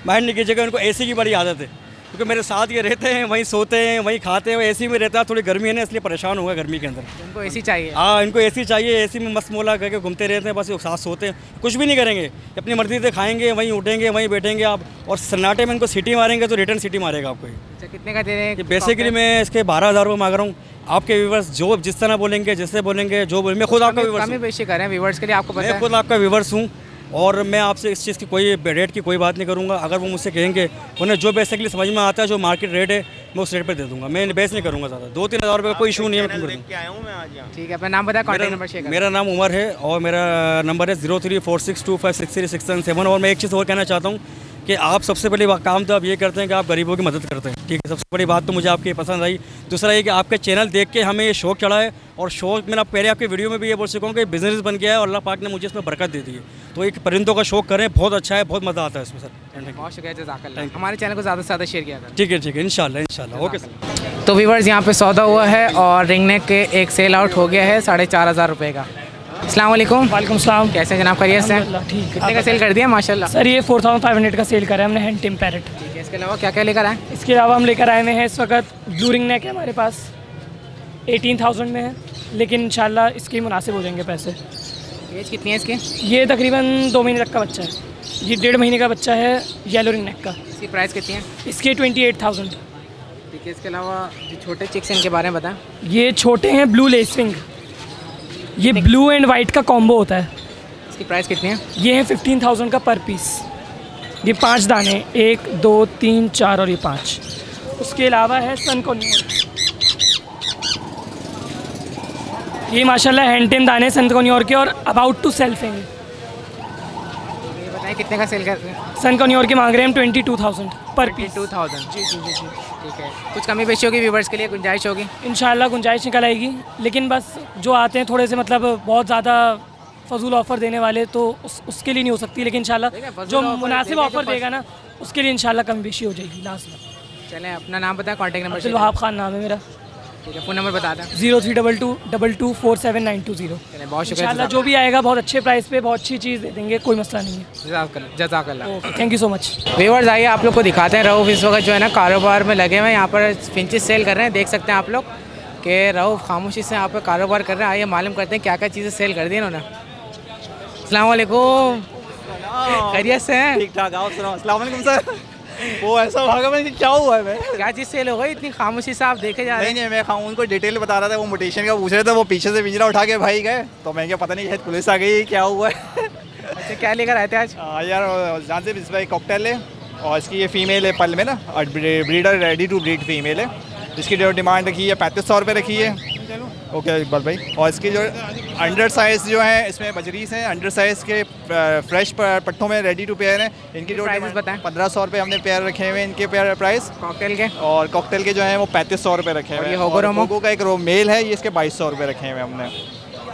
माइंड नहीं कीजिएगा, उनको एसी की बड़ी आदत है, क्योंकि मेरे साथ ये रहते हैं, वहीं सोते हैं, वहीं खाते हैं, एसी में रहता है। थोड़ी गर्मी है ना, इसलिए परेशान हुआ गर्मी के अंदर। इनको एसी चाहिए? हाँ, इनको एसी चाहिए। एसी में मस्त मोला करके घूमते रहते हैं, बस साथ सोते हैं, कुछ भी नहीं करेंगे, अपनी मर्जी से खाएंगे, वहीं उठेंगे, वहीं बैठेंगे आप। और सन्नाटे में इनको सीटी मारेंगे तो रिटर्न सीटी मारेगा आपको। अच्छा, कितने का दे रहे हैं? बेसिकली मैं इसके 12,000 रुपये मांग रहा हूँ। आपके व्यूवर्स जो जिस तरह बोलेंगे, जैसे बोलेंगे, जो बोलेंगे, मैं खुद आपका व्यूवर्स कमी बेशी करें व्यूवर्स के लिए, आपको पता है। मैं खुद आपका व्यूवर्स हूँ, और मैं आपसे इस चीज़ की कोई रेट की कोई बात नहीं करूँगा। अगर वो मुझसे कहेंगे, उन्हें जो बेसिकली समझ में आता है, जो मार्केट रेट है, मैं उस रेट पे दे दूँगा। मैं बेस नहीं करूँगा ज़्यादा। 2-3 हज़ार रुपये का कोई इशू नहीं है। मैं ठीक है, अपना नाम बताया, कॉन्टैक्ट नंबर शेयर करें। मेरा नाम उमर है और मेरा नंबर है 0346256367। और मैं एक चीज़ और कहना चाहता हूँ कि आप सबसे बड़ी काम तो आप ये करते हैं कि आप गरीबों की मदद करते हैं। ठीक है, सबसे बड़ी बात तो मुझे आपकी पसंद आई। दूसरा ये कि आपके चैनल देख के हमें ये शौक़ चढ़ा है, और शौक़ मैंने पहले आपके वीडियो में भी ये बोल चुका हूँ कि बिज़नेस बन गया है, और अल्लाह पाक ने मुझे इसमें बरकत दे दी है। तो एक परिंदों का शौक़ करें, बहुत अच्छा है, बहुत मज़ा आता है इसमें सर। बहुत शुक्रिया, जज़ाकल्लाह। हमारे चैनल को ज़्यादा से ज़्यादा शेयर किया करें। ठीक है, इंशाल्लाह। Okay sir. तो व्यूवर्स, यहाँ पे सौदा हुआ है और रिंग नेक के एक सेल आउट हो गया है 4,500 रुपये का। अस्सलाम वालेकुम। वालेकुम सलाम। कैसे जनाब, खैरियत से? ठीक। कितने का सेल कर दिया? माशाल्लाह सर ये 4,500 का सेल करा है हमने, हैंड टिम पैरेट। ठीक है, इसके अलावा क्या क्या लेकर आए? इसके अलावा हम लेकर आए हुए हैं इस वक्त ब्लू रिंग नेक है हमारे पास, 18,000 में है, लेकिन इंशाल्लाह इसके मुनासिब हो जाएंगे पैसे। एज कितनी है इसकी? ये तकरीबन 2 महीने तक का बच्चा है। ये 1.5 महीने का बच्चा है येलो रिंग नेक का। इसकी प्राइस कितनी है? इसके 28,000। ठीक है, इसके अलावा जो छोटे चिक्स इनके बारे में बताएं। ये छोटे हैं ब्लू लेसविंग, ये ब्लू एंड वाइट का कॉम्बो होता है। इसकी प्राइस कितनी है? ये है 15,000 का पर पीस। ये 5 दाने, 1 2 3 4 और ये 5। उसके अलावा है सन कोन्योर, ये माशाल्लाह हैंड टेम दाने सन कोन्योर के और अबाउट टू सेल्फ हैं। ये बताएं कितने का सेल कर रहे हैं? सन कोन्योर के मांग रहे हैं हम 22,000 पर पीस। 22,000। जी। ठीक है, कुछ कमी बेशी होगी व्यूवर्स के लिए, गुंजाइश होगी इंशाल्लाह, गुंजाइश निकल आएगी। लेकिन बस जो आते हैं थोड़े से मतलब बहुत ज़्यादा फजूल ऑफ़र देने वाले, तो उसके लिए नहीं हो सकती, लेकिन इंशाल्लाह जो मुनासिब ऑफ़र देगा ना, उसके लिए इंशाल्लाह कमी बेशी हो जाएगी लास्ट में। चलें, अपना नाम बताएं, कॉन्टैक्ट नंबर। अब्दुल वहाब खान नाम है मेरा। ठीक है, फ़ोन नंबर बता दें। 032222479220। बहुत शुक्रिया, इंशाल्लाह जो भी आएगा बहुत अच्छे प्राइस पे बहुत अच्छी चीज़ दे देंगे, कोई मसला नहीं है। जज़ाकल्लाह। Thank you so much. Viewers, आइए आप लोग को दिखाते हैं। रऊफ़ इस वक्त जो है ना कारोबार में लगे हुए हैं, यहाँ पर फिंचेस सेल कर रहे हैं। देख सकते हैं आप लोग कि रऊफ़ खामोशी से यहाँ पर कारोबार कर रहे हैं। आइए मालूम करते हैं क्या क्या चीज़ें सेल कर दी इन्होंने। अस्सलाम वालेकुम, खैरियत से हैं? ठीक ठाक। आप सुनाओ। अस्सलाम वालेकुम सर। वो ऐसा भागा मैं, क्या हुआ है? मैं क्या चीज़ सेल हो गई इतनी खामोशी से आप देखे जा रहे हैं? नहीं, मैं खाऊं उनको डिटेल बता रहा था, वो मोटेशन का पूछ रहे थे, वो पीछे से पिंजरा उठा के भाई गए, तो मैं क्या पता नहीं शायद पुलिस आ गई, क्या हुआ है। अच्छा, क्या लेकर आए थे आज? यार जान से इस भाई कॉकटेल है, और इसकी ये फ़ीमेल है पल में ना, और breeder ready to breed female है। इसकी जो डिमांड रखी है 3500 रुपये रखी है। ओके इकबाल भाई। और इसकी जो अंडर साइज़ जो है, इसमें बजरीस हैं, अंडर साइज़ के फ्रेश पट्टों में रेडी टू पेयर हैं। इनकी जो प्राइस बताएं। 1500 रुपये हमने पेयर रखे हुए हैं इनके पेयर प्राइस। कॉकटेल के? और कॉकटेल के जो हैं वो 3500 रुपये रखे हुए हैं। होगो का एक मेल है, ये इसके 2200 रुपये रखे हुए हमने।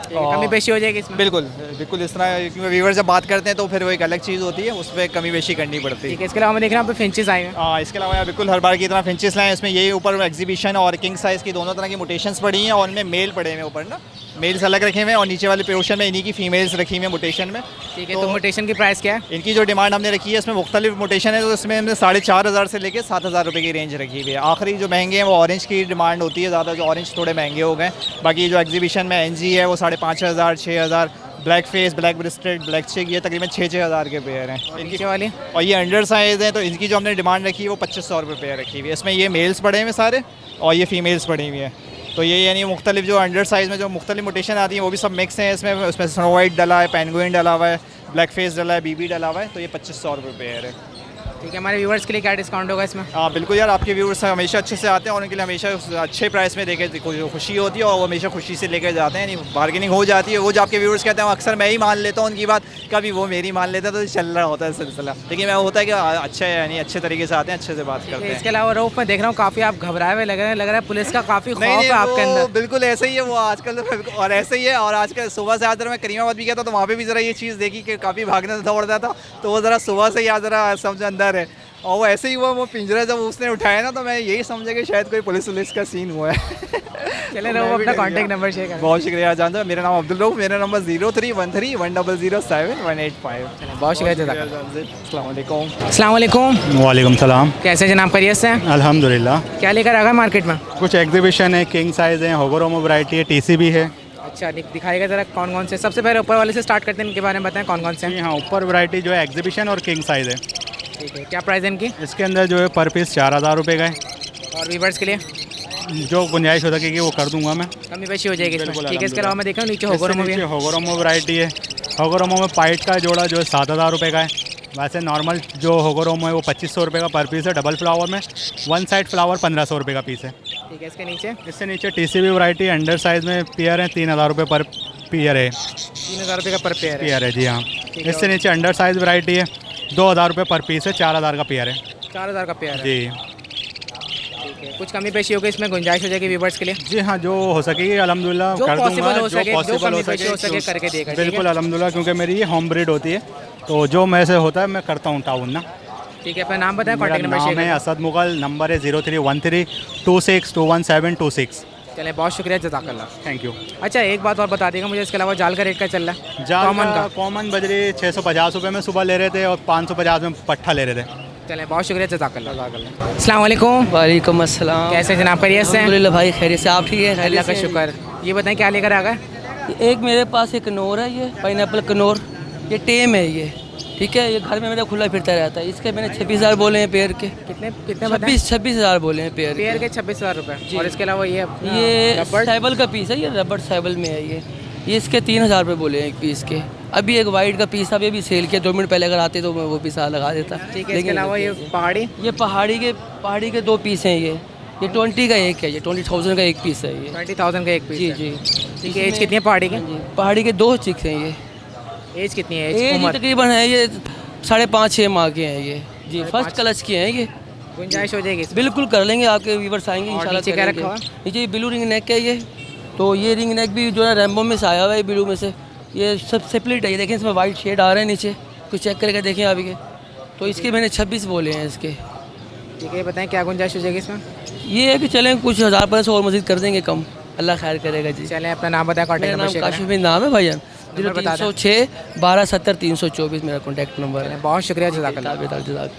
कमी बेशी हो जाएगी इसमें? बिल्कुल इस तरह, क्योंकि व्यूअर जब बात करते हैं तो फिर वो एक अलग चीज़ होती है, उस पर कमी बेशी करनी पड़ती है। ठीक है, इसके अलावा मैं देख रहा हूँ फिंचेस आए हैं। हाँ, इसके अलावा बिल्कुल हर बार की तरह फिंचेस लाए हैं। इसमें यही ऊपर एग्जीबिशन और किंग साइज़ की दोनों तरह की मोटेशंस पड़ी हैं, और उनमें मेल पड़े हैं ऊपर ना। मेल्स अलग रखे हुए हैं और नीचे वाले पोर्शन में इन्हीं की फीमेल्स रखी हुई हैं मोटेशन में। ठीक है, तो मोटेशन की प्राइस क्या है? इनकी जो डिमांड हमने रखी है इसमें मुख्तलिफ मोटेशन है, तो इसमें हमने 4,500 से लेकर 7,000 रुपये की रेंज रखी हुई है। आखिरी जो महंगे हैं वो ऑरेंज की डिमांड होती है ज़्यादा, जो ऑरेंज थोड़े महंगे हो गए। बाकी जो एग्जीबिशन में NG है वो 5,500, 6,000। Black face, black breasted, black check, ये तकरीबन 6,000 के पेयर हैं इनकी वाली। और ये अंडर साइज़ हैं, तो इनकी जो हमने डिमांड रखी है वो 2,500 रुपये पेयर रखी हुई है। इसमें ये मेल्स पड़े हुए सारे और ये फीमेल्स पड़ी हुई हैं। तो ये यानी मुख्तलिफ जो अंडर साइज़ में जो मुख्तलिफ मोटेशन आती हैं वो भी सब मिक्स हैं इसमें। उसमें स्नो वाइट डला है, पेंगुइन डला हुआ है, ब्लैक फेस डला है, BB डला हुआ है। तो ये 2,500 रुपये पेयर है। ठीक है, हमारे व्यूवर्स के लिए क्या डिस्काउंट होगा इसमें? हाँ बिल्कुल यार, आपके व्यूवर्स हमेशा अच्छे से आते हैं और उनके लिए हमेशा अच्छे प्राइस में देके खुशी होती है और वो हमेशा खुशी से लेकर जाते हैं। यानी बार्गेनिंग हो जाती है। वो जो आपके व्यूवर्स कहते हैं अक्सर मैं ही मान लेता हूँ उनकी बात, कभी वो मेरी मान लेता है, तो चल रहा होता है सिलसिला। लेकिन मैं होता है कि अच्छे यानी अच्छे तरीके से आते हैं, अच्छे से बात करते हैं। इसके अलावा रोप में देख रहा हूँ काफ़ी आप घबराए हुए लग रहा है पुलिस का काफ़ी खौफ है आपके अंदर। बिल्कुल ऐसे ही है वो आजकल, और ऐसे ही है। और आजकल सुबह से आज जरा मैं करीमाबाद भी गया था तो वहाँ पे भी ज़रा ये चीज़ देखी कि काफ़ी भागने दौड़ रहा था, तो वो ज़रा सुबह से ही आज ज़रा समझ अंदर है। और वो ऐसे ही हुआ, वो पिंजरा जब उसने उठाया ना तो मैं यही समझा कि शायद कोई पुलिस का सीन हुआ है। चले रहो, अपना कॉन्टैक्ट नंबर शेयर करें। बहुत शुक्रिया जानते हो, मेरा नाम अब्दुल रऊफ, मेरा नंबर 03131007 बहुत शुक्रिया जज़ाक। अस्सलाम वालेकुम। अस्सलाम वालेकुम। वालेकुम सलाम। कैसे जनाब, खैरियत से? अल्हम्दुलिल्लाह। क्या लेकर आ गए मार्केट में? कुछ एग्जीबिशन है, किंग साइज़ है, होगोरोमो वैरायटी है, TCB है। अच्छा, दिखाएगा ज़रा कौन कौन से। सबसे पहले ऊपर वाले से स्टार्ट करते हैं, इनके बारे में बताएं कौन कौन से हैं। हाँ, ऊपर वैरायटी जो है एग्जीबिशन और किंग साइज़ है। ठीक है, क्या प्राइस है इनकी? इसके अंदर जो है पर पीस 4,000 रुपये का है। और वीवर्स के लिए जो गुंजाइश हो सकेगी वो कर दूंगा मैं, कमी पेशी हो जाएगी इसमें। ठीक है, इसके अलावा मैं देख रहा हूँ नीचे होगोरोमो वैरायटी है। होगोरोमो में पाइट का जोड़ा जो है 7,000 रुपये का है। वैसे नॉर्मल जो होगोरोमो है वो 2,500 रुपये का पर पीस है। डबल फ्लावर में वन साइड फ्लावर 1,500 रुपये का पीस है। ठीक है, इसके नीचे TCB वैरायटी अंडर साइज़ में पेयर है, 3,000 रुपये पर पेयर है। 3,000 रुपये का पर पेयर है जी हाँ। इससे नीचे अंडर साइज़ वैरायटी है, 2,000 रुपये पर पीस है, 4,000 का पेयर है। 4,000 का पेयर है जी। ठीक है, कुछ कमी पेशी होगी इसमें, गुंजाइश हो जाएगी व्यूवर्स के लिए? जी हाँ, जो हो सकेगी अल्हम्दुलिल्लाह कर दूंगा, जो पॉसिबल हो सके करके देगा। बिल्कुल अल्हम्दुलिल्लाह, क्योंकि मेरी ये होम ब्रीड होती है, तो जो मैं से होता है मैं करता हूँ टाउन ना। ठीक है, अपना नाम बताएं, मेरा कॉन्टैक्ट नंबर नाम है असद मुगल, नंबर है 031326212726। चलें, बहुत शुक्रिया, जज़ाकल्लाह। Thank you. अच्छा, एक बात और बता देगा मुझे, इसके अलावा जाल का रेट क्या चल रहा है? जाल कॉमन बजरी 650 रुपये में सुबह ले रहे थे और 550 में पट्ठा ले रहे थे। चलें, बहुत शुक्रिया, जज़ाकल्लाह। अस्सलाम वालेकुम। वालेकुम अस्सलाम। कैसे जनाब, खैरियत से? अल्हम्दुलिल्लाह भाई, खैरियत से। आप ठीक है? अल्लाह का शुक्र। ये बताएं क्या लेकर आ गए? एक मेरे पास एक कनौर है, ये पाइनएप्पल कनौर, ये टेम है ये। ठीक है, ये घर में मेरा खुला फिरता रहता है। इसके मैंने 26,000 बोले हैं पेयर के। कितने 26,000 बोले हैं पेयर के 26,000 रुपये। और इसके अलावा ये साइबल का पीस है, ये रबड़ साइबल में है ये इसके 3,000 रुपये बोले हैं एक पीस के। अभी एक वाइट का पीस था, अभी सेल किया, 2 मिनट पहले अगर आते तो मैं वो पीस लगा देता। ठीक है, इसके अलावा ये पहाड़ी के 2 पीस हैं। ये 20 का एक है, ये 20,000 का एक पीस है। ये 20,000 का एक पीस? जी जी। ठीक है, एज कितनी है पहाड़ी की? पहाड़ी के 2 चिक्स हैं ये। एज कितनी है? एज तकरीबन है ये 5.5-6 माह के हैं ये जी। फर्स्ट क्लच के हैं ये। गुंजाइश हो जाएगी? बिल्कुल कर लेंगे, आपके व्यूवर्स आएंगे इंशाल्लाह। नीचे ये ब्लू रिंग नेक है ये, तो ये रिंग नेक भी जो है रैम्बो में से आया हुआ है, ब्लू में से। ये सब सेपरेट है, ये देखें इसमें वाइट शेड आ रहे हैं नीचे, कुछ चेक करके देखें अभी के। तो इसके मैंने 26 बोले हैं इसके। ठीक है, बताएं क्या गुंजाइश हो जाएगी इसमें? ये है कि चलें कुछ 1000-1500 और मज़ीद कर देंगे कम, अल्लाह खैर करेगा जी। चलें, अपना नाम बताएं, कॉन्टैक्ट नंबर। काशिफ नाम है भाईजान, 0306 1270 324 मेरा कॉन्टैक्ट नंबर है। बहुत शुक्रिया, जज़ाकल्लाह।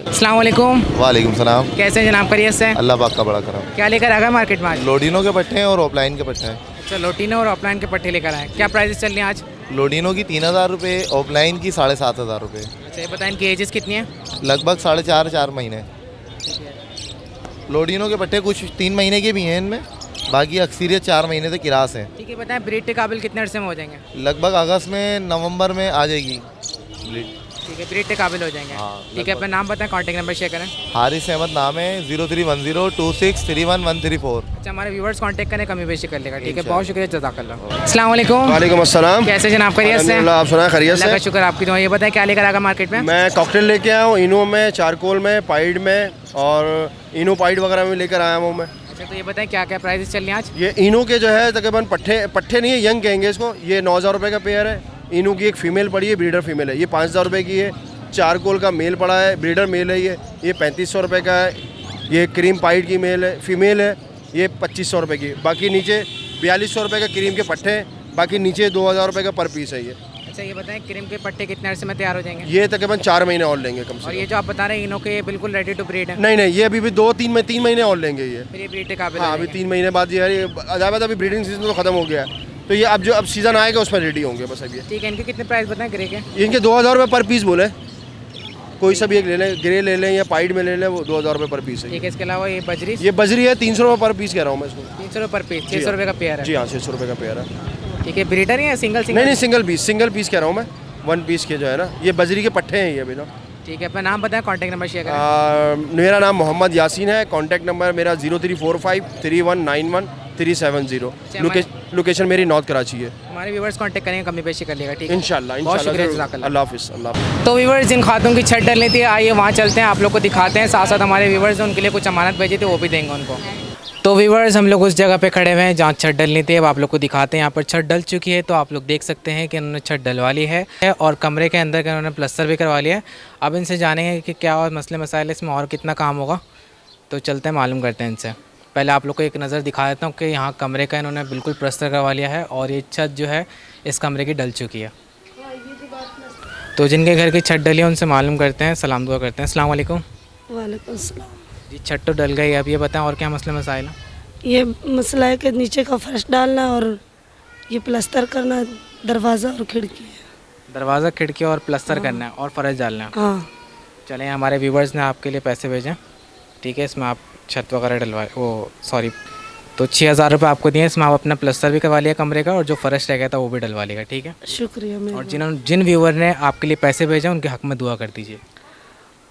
अस्सलाम वालेकुम। वालेकुम सलाम। कैसे जनाब, खैरियत से? अल्लाह पाक का बड़ा करम। क्या लेकर आ गए मार्केट में आज? लोडिनो के पट्टे हैं और ऑफलाइन के पट्टे हैं। अच्छा, लोटिनो और ऑफलाइन के पट्टे लेकर आए। क्या प्राइसेस चल रही हैं आज? लोडिनो की 3,000 रुपये, ऑफलाइन की 7,500 रुपये। अच्छा, ये बताएं इनकी एजेस कितनी है? लगभग 4.5 महीने। लोडिनो के पट्टे कुछ 3 महीने के भी हैं इनमें, बाकी अक्सरियत 4 महीने से किरास हैं। ठीक है, बताएं ब्रीड के काबिल कितने अरसे में हो जाएंगे? लगभग अगस्त में, नवंबर में आ जाएगी ब्रीड। ठीक है, ब्रीड के काबिल हो जाएंगे। ठीक है, अपना नाम बताएं, कॉन्टैक्ट नंबर शेयर करें। हारिस अहमद नाम है, 031026311134। अच्छा, हमारे व्यूवर्स कांटेक्ट करें, कमी बेशी कर लेगा। ठीक है, बहुत शुक्रिया, जज़ाकल्लाह। अस्सलाम वालेकुम। वालेकुम अस्सलाम। कैसे जनाब, खैरियत से? आप सुनाएं, खैरियत से? अल्लाह का शुक्र, आपकी दुआ। ये बताएं क्या लेकर आगा मार्केट में? मैं कॉकटेल लेके आया हूँ, इनो में, चारकोल में, पाइड में और इनो पाइड वगैरह में लेकर आया हूँ मैं। अच्छा, तो ये बताएं क्या क्या प्राइसेस चल रही हैं आज? ये इनो के जो है तकरीबन पट्टे नहीं है, यंग कहेंगे इसको। ये 9,000 रुपये का पेयर है। इनो की एक फ़ीमेल पड़ी है, ब्रीडर फीमेल है, ये 5,000 रुपये की है। चारकोल का मेल पड़ा है, ब्रीडर मेल है, ये 3,500 रुपये का है। ये क्रीम पाइड की मेल है, फीमेल है, ये 2,500 रुपये की। बाकी नीचे 4,200 रुपये का क्रीम के पट्टे हैं, बाकी नीचे 2000 रुपये का पर पीस है ये। अच्छा ये बताएं क्रीम के पट्टे कितने अर्से में तैयार हो जाएंगे? ये तकरीबन 4 महीने और लेंगे कम से और कम। ये जो आप बता रहे हैं इनो के बिल्कुल रेडी टू ब्रीड है? नहीं ये अभी भी 3 महीने और लेंगे ये। फिर ये ब्रीड के काबिल हाँ, अभी 3 महीने बाद ये अदावत अभी ब्रीडिंग सीजन तो खत्म हो गया है, तो ये अब सीज़न आएगा उसमें रेडी होंगे बस अब ये। ठीक है, इनके कितने प्राइस बताएं ग्रे के? इनके 2000 रुपये पर पीस बोले, कोई सा भी एक ले लें, ग्रे ले लें या पाइड में ले लें, वो 2000 रुपये पर पीस है। ठीक है, इसके अलावा ये बजरी? ये बजरी है 300 रुपये पर पीस कह रहा हूँ मैं इसको। 300 रुपये पर पीस, 600 रुपये का पेयर है? जी हाँ, 600 रुपये का पेयर है। ठीक है, ब्रीडर है या सिंगल? नहीं सिंगल पीस कह रहा हूँ मैं, 1 पीस के जो है ना, ये बजरी के पट्टे हैं ये अभी ना। ठीक है, अपना नाम बताएं, कॉन्टैक्ट नंबर शेयर करें। मेरा नाम मोहम्मद यासीन है, कॉन्टैक्ट नंबर मेरा 0345 3191 370। लोकेशन मेरी नॉर्थ कराची है। हमारे व्यूवर्स कांटेक्ट करेंगे, कमी पेशी कर लेगा। ठीक है, इंशाल्लाह बहुत शुक्रिया, अल्लाह हाफिज़। तो व्यूवर्स, जिन खातों की छत डलनी थी, आइए वहाँ चलते हैं, आप लोग को दिखाते हैं। साथ साथ हमारे व्यूवर्स उनके लिए कुछ अमानत भेजी थी, वो भी देंगे उनको। तो व्यूवर्स, हम लोग उस जगह पे खड़े हुए हैं जहाँ छत डलनी थी। अब आप लोग को दिखाते हैं, यहाँ पर छत डल चुकी है, तो आप लोग देख सकते हैं कि उन्होंने छत डलवा ली है और कमरे के अंदर का उन्होंने प्लस्तर भी करवा लिया है। अब इनसे जानेंगे कि क्या और मसले मसाइल इसमें और कितना काम होगा, तो चलते हैं मालूम करते हैं इनसे। पहले आप लोग को एक नज़र दिखा देता हूँ कि यहाँ कमरे का इन्होंने बिल्कुल प्लस्तर करवा लिया है और ये छत जो है इस कमरे की डल चुकी है। तो जिनके घर की छत डली है उनसे मालूम करते हैं, सलाम दुआ करते हैं। अस्सलाम वालेकुम। वालेकुम सलाम। जी, छत तो डल गई, अब ये बताएं और क्या मसले मसाइल हैं? ये मसला है कि नीचे का फर्श डालना और ये प्लस्तर करना, दरवाज़ा और खिड़की है। दरवाज़ा खिड़की और प्लस्तर करना है और फर्श डालना है। हाँ। चलें, हमारे व्यूवर्स ने आपके लिए पैसे भेजें, ठीक है, इसमें आप छत वगैरह डलवाए, तो 6000 रुपये आपको दिए, इसमें आप अपना प्लस्तर भी करवा लिया कमरे का और जो फर्श रह गया था वो भी डलवा लेगा। ठीक है, शुक्रिया। और जिन व्यूवर ने आपके लिए पैसे भेजे उनके हक़ में दुआ कर दीजिए।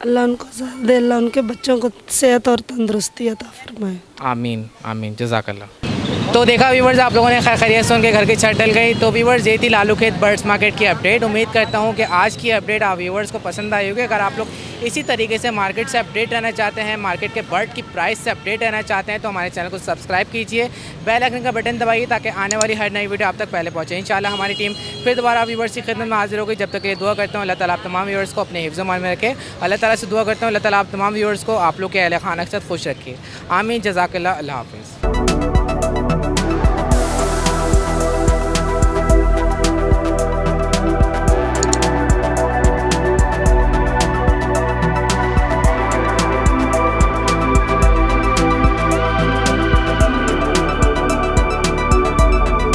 अल्लाह उनको ज़्यादा दे, अल्लाह उनके बच्चों को सेहत और तंदुरुस्ती अता फरमाए। आमीन आमीन, जज़ाकल्लाह। तो देखा व्यूवर्स, आप लोगों ने खैरियत से उनके घर की छत डल गई। तो व्यूवर्स, ये थी लालू खेत बर्ड्स मार्केट की अपडेट। उम्मीद करता हूँ कि आज की अपडेट आप व्यूवर्स को पसंद आई होगी। अगर आप लोग इसी तरीके से मार्केट से अपडेट रहना चाहते हैं, मार्केट के बर्ड की प्राइस से अपडेट रहना चाहते हैं, तो हमारे चैनल को सब्सक्राइब कीजिए, बेल आइकन का बटन दबाइए ताकि आने वाली हर नई वीडियो आप तक पहले पहुँचे। इंशाल्लाह हमारी टीम फिर दोबारा व्यूवर्स की खिदमत में हाजिर होगी। जब तक ये दुआ करता हूँ अल्लाह ताला आप तमाम व्यूवर्स को अपने हिफ्ज़ मान में रखे। अल्लाह ताला से दुआ करता हूँ अल्लाह ताला आप तमाम व्यूवर्स को, आप लोग के अहल खाना के साथ खुश रखिए। आमीन, जज़ाकल्लाह, अल्लाह हाफ़िज़।